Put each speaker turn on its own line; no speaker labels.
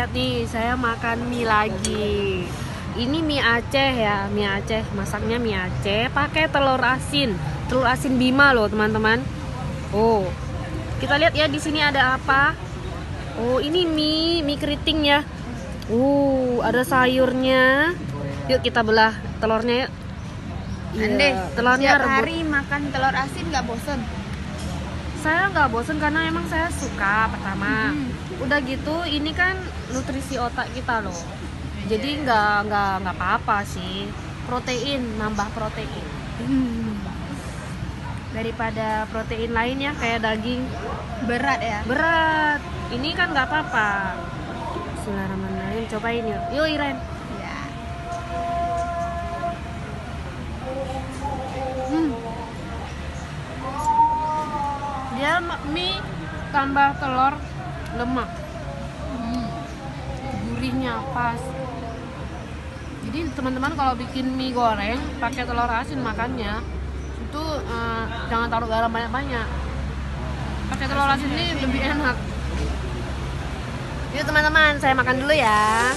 lihat nih, saya makan mie lagi. Ini mie Aceh ya, mie Aceh. Masaknya mie Aceh pakai telur asin. Telur asin Bima loh, teman-teman. Oh. Kita lihat ya di sini ada apa? Oh, ini mie keriting ya. Ada sayurnya. Yuk kita belah telurnya yuk.
Ande,
telurnya
tiap
rebus.
hari makan telur asin nggak bosen?
Saya nggak bosen karena emang saya suka pertama. Udah gitu ini kan nutrisi otak kita loh. Jadi nggak apa-apa sih. Protein, nambah protein. Daripada protein lainnya kayak daging
Berat ya?
berat. Ini kan nggak apa-apa. Bismillahirrahmanirrahim. Cobain yuk. Yuk Iren.
Ya.
Dia mie tambah telur lemak. Gurihnya pas. Jadi teman-teman kalau bikin mie goreng pakai telur asin makannya itu jangan taruh garam banyak-banyak. Pakai telur asin ini lebih enak. Yuk teman-teman, saya makan dulu ya.